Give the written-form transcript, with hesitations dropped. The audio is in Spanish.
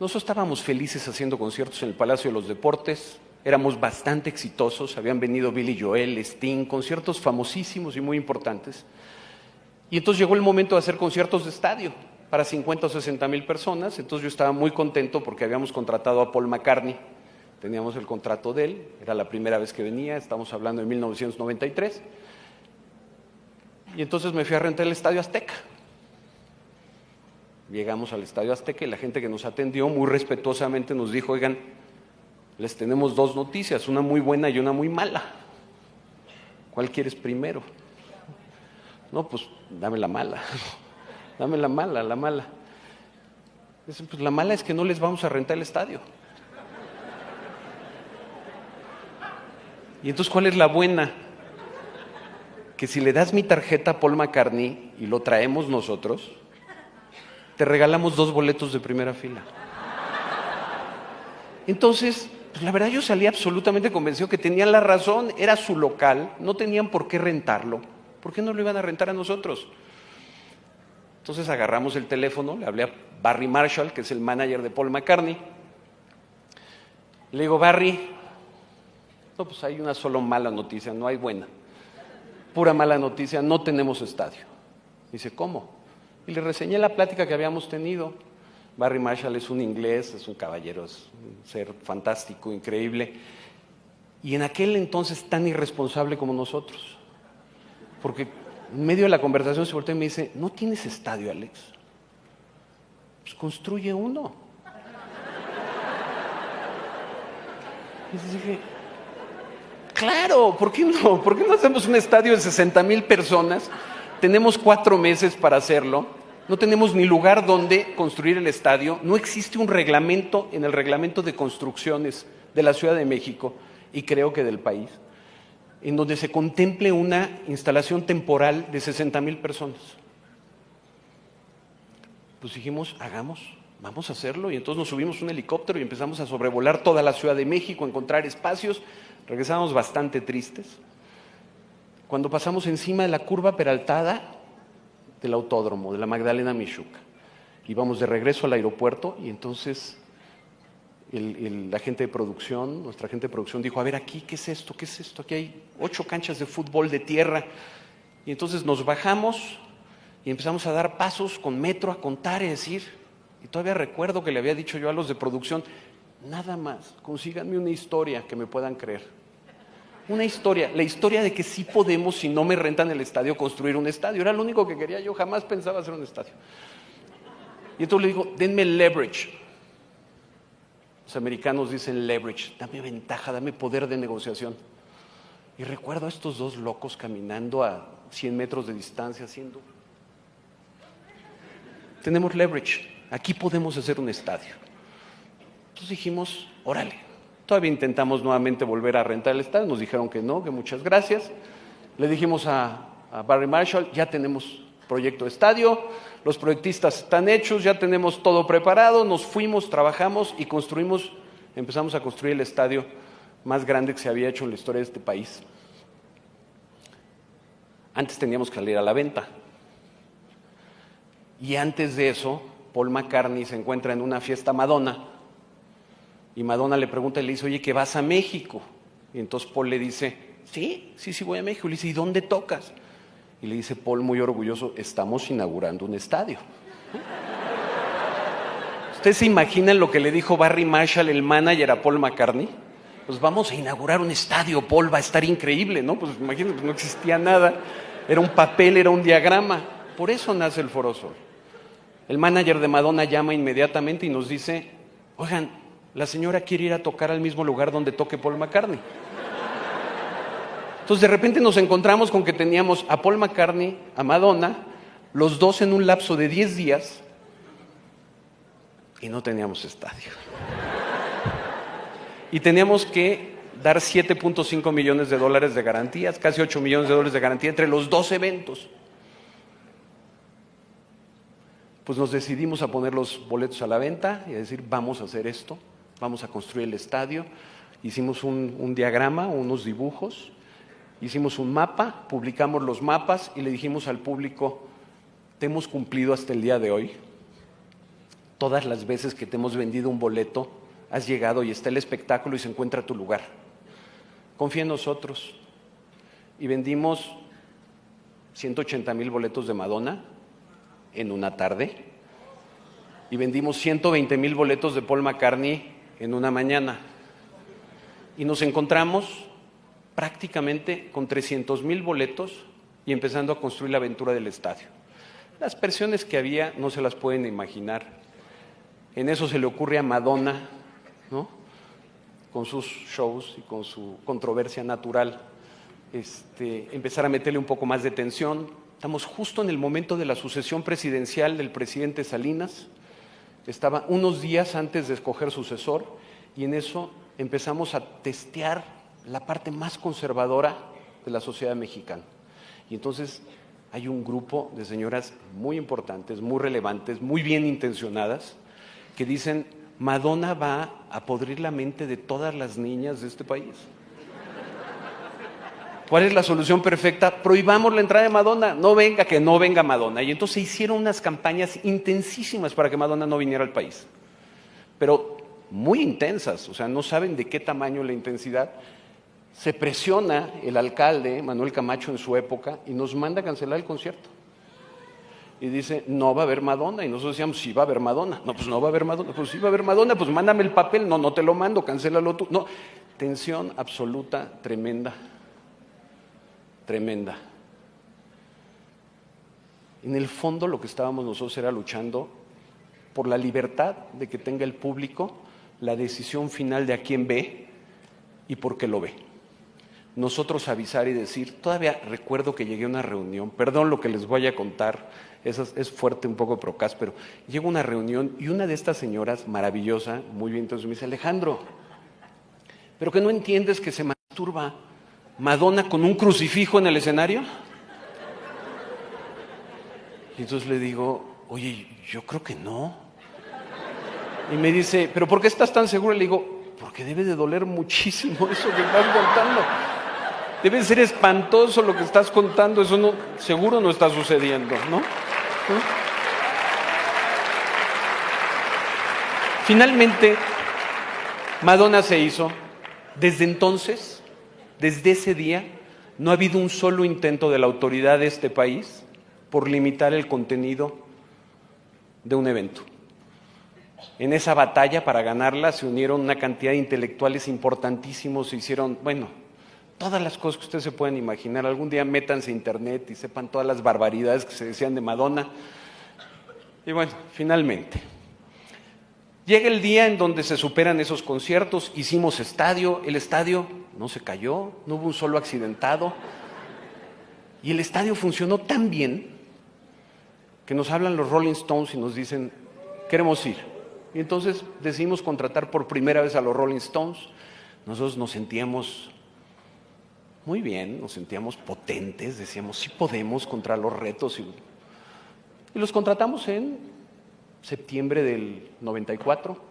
Nosotros estábamos felices haciendo conciertos en el Palacio de los Deportes, éramos bastante exitosos, habían venido Billy Joel, Sting, conciertos famosísimos y muy importantes. Y entonces llegó el momento de hacer conciertos de estadio para 50 o 60 mil personas. Entonces yo estaba muy contento porque habíamos contratado a Paul McCartney, teníamos el contrato de él, era la primera vez que venía, estamos hablando de 1993. Y entonces me fui a rentar el Estadio Azteca. Llegamos al Estadio Azteca y la gente que nos atendió muy respetuosamente nos dijo: oigan, les tenemos dos noticias, una muy buena y una muy mala. ¿Cuál quieres primero? No, pues dame la mala, dame la mala, la mala. Dicen, pues la mala es que no les vamos a rentar el estadio. Y entonces, ¿cuál es la buena? Que si le das mi tarjeta a Paul McCartney y lo traemos nosotros, te regalamos 2 boletos de primera fila. Entonces, pues la verdad yo salí absolutamente convencido que tenían la razón, era su local, no tenían por qué rentarlo. ¿Por qué no lo iban a rentar a nosotros? Entonces agarramos el teléfono, le hablé a Barry Marshall, que es el manager de Paul McCartney. Le digo: Barry, no, pues hay una solo mala noticia, no hay buena. Pura mala noticia, no tenemos estadio. Dice: ¿cómo? Y le reseñé la plática que habíamos tenido. Barry Marshall es un inglés, es un caballero, es un ser fantástico, increíble. Y en aquel entonces tan irresponsable como nosotros. Porque en medio de la conversación se volteó y me dice: ¿no tienes estadio, Alex? Pues construye uno. Y dije: claro, ¿por qué no? ¿Por qué no hacemos un estadio de 60 mil personas? Tenemos 4 meses para hacerlo. No tenemos ni lugar donde construir el estadio. No existe un reglamento en el reglamento de construcciones de la Ciudad de México y creo que del país, en donde se contemple una instalación temporal de 60 mil personas. Pues dijimos: hagamos, vamos a hacerlo. Y entonces nos subimos un helicóptero y empezamos a sobrevolar toda la Ciudad de México, a encontrar espacios. Regresamos bastante tristes. Cuando pasamos encima de la curva peraltada del autódromo, de la Magdalena Mixhuca, íbamos de regreso al aeropuerto y entonces la gente de producción, nuestra gente de producción dijo: a ver, aquí, ¿qué es esto? ¿Qué es esto? Aquí hay 8 canchas de fútbol de tierra. Y entonces nos bajamos y empezamos a dar pasos con metro, a contar y decir, y todavía recuerdo que le había dicho yo a los de producción: nada más, consíganme una historia que me puedan creer. Una historia, la historia de que sí podemos, si no me rentan el estadio, construir un estadio. Era lo único que quería, yo jamás pensaba hacer un estadio. Y entonces le digo: denme leverage. Los americanos dicen leverage, dame ventaja, dame poder de negociación. Y recuerdo a estos 2 locos caminando a 100 metros de distancia haciendo: tenemos leverage, aquí podemos hacer un estadio. Entonces dijimos: órale. Todavía intentamos nuevamente volver a rentar el estadio, nos dijeron que no, que muchas gracias. Le dijimos a Barry Marshall: ya tenemos proyecto de estadio, los proyectistas están hechos, ya tenemos todo preparado. Nos fuimos, trabajamos y empezamos a construir el estadio más grande que se había hecho en la historia de este país. Antes teníamos que salir a la venta. Y antes de eso, Paul McCartney se encuentra en una fiesta Madonna. Y Madonna le pregunta y le dice: oye, ¿que vas a México? Y entonces Paul le dice: sí, voy a México. Le dice: ¿y dónde tocas? Y le dice Paul, muy orgulloso: estamos inaugurando un estadio. ¿Ustedes se imaginan lo que le dijo Barry Marshall, el manager, a Paul McCartney? Pues vamos a inaugurar un estadio, Paul, va a estar increíble, ¿no? Pues imagínate, no existía nada, era un papel, era un diagrama. Por eso nace el Foro Sol. El manager de Madonna llama inmediatamente y nos dice: oigan, la señora quiere ir a tocar al mismo lugar donde toque Paul McCartney. Entonces de repente nos encontramos con que teníamos a Paul McCartney, a Madonna, los dos en un lapso de 10 días y no teníamos estadio. Y teníamos que dar $7.5 millones de garantías, casi $8 millones de garantía entre los 2 eventos. Pues nos decidimos a poner los boletos a la venta y a decir: vamos a hacer esto. Vamos a construir el estadio. Hicimos un diagrama, unos dibujos, hicimos un mapa, publicamos los mapas y le dijimos al público: te hemos cumplido hasta el día de hoy. todas las veces que te hemos vendido un boleto, has llegado y está el espectáculo y se encuentra tu lugar. Confía en nosotros. Y vendimos 180,000 boletos de Madonna en una tarde y vendimos 120,000 boletos de Paul McCartney en una mañana. Y nos encontramos prácticamente con 300,000 boletos y empezando a construir la aventura del estadio. Las presiones que había no se las pueden imaginar. En eso se le ocurre a Madonna, ¿no?, con sus shows y con su controversia natural, empezar a meterle un poco más de tensión. Estamos justo en el momento de la sucesión presidencial del presidente Salinas. Estaba unos días antes de escoger sucesor y en eso empezamos a testear la parte más conservadora de la sociedad mexicana. Y entonces hay un grupo de señoras muy importantes, muy relevantes, muy bien intencionadas, que dicen: Madonna va a podrir la mente de todas las niñas de este país. ¿Cuál es la solución perfecta? Prohibamos la entrada de Madonna, que no venga Madonna. Y entonces se hicieron unas campañas intensísimas para que Madonna no viniera al país, pero muy intensas, o sea, no saben de qué tamaño la intensidad. Se presiona el alcalde, Manuel Camacho en su época, y nos manda a cancelar el concierto. Y dice: no va a haber Madonna. Y nosotros decíamos: sí va a haber Madonna. No, pues no va a haber Madonna. Pues sí va a haber Madonna, pues mándame el papel. No, no te lo mando, cancélalo tú. No, tensión absoluta, tremenda. Tremenda. En el fondo lo que estábamos nosotros era luchando por la libertad de que tenga el público la decisión final de a quién ve y por qué lo ve. Nosotros avisar y decir, todavía recuerdo que llegué a una reunión, perdón lo que les voy a contar, es fuerte un poco procas, pero llego a una reunión y una de estas señoras maravillosa, muy bien, entonces me dice: Alejandro, ¿pero que no entiendes que se masturba Madonna con un crucifijo en el escenario? Y entonces le digo: oye, yo creo que no. Y me dice: ¿pero por qué estás tan seguro? Le digo: porque debe de doler muchísimo eso que estás contando. Debe ser espantoso lo que estás contando, eso no, seguro no está sucediendo, ¿no? Finalmente, Madonna se hizo. Desde entonces, desde ese día, no ha habido un solo intento de la autoridad de este país por limitar el contenido de un evento. En esa batalla, para ganarla, se unieron una cantidad de intelectuales importantísimos, se hicieron, todas las cosas que ustedes se pueden imaginar. Algún día métanse a internet y sepan todas las barbaridades que se decían de Madonna. Y finalmente, llega el día en donde se superan esos conciertos, hicimos estadio, el estadio no se cayó, no hubo un solo accidentado, y el estadio funcionó tan bien que nos hablan los Rolling Stones y nos dicen: queremos ir. Y entonces decidimos contratar por primera vez a los Rolling Stones. Nosotros nos sentíamos muy bien, nos sentíamos potentes, decíamos: sí podemos contra los retos. Y los contratamos en septiembre del 94.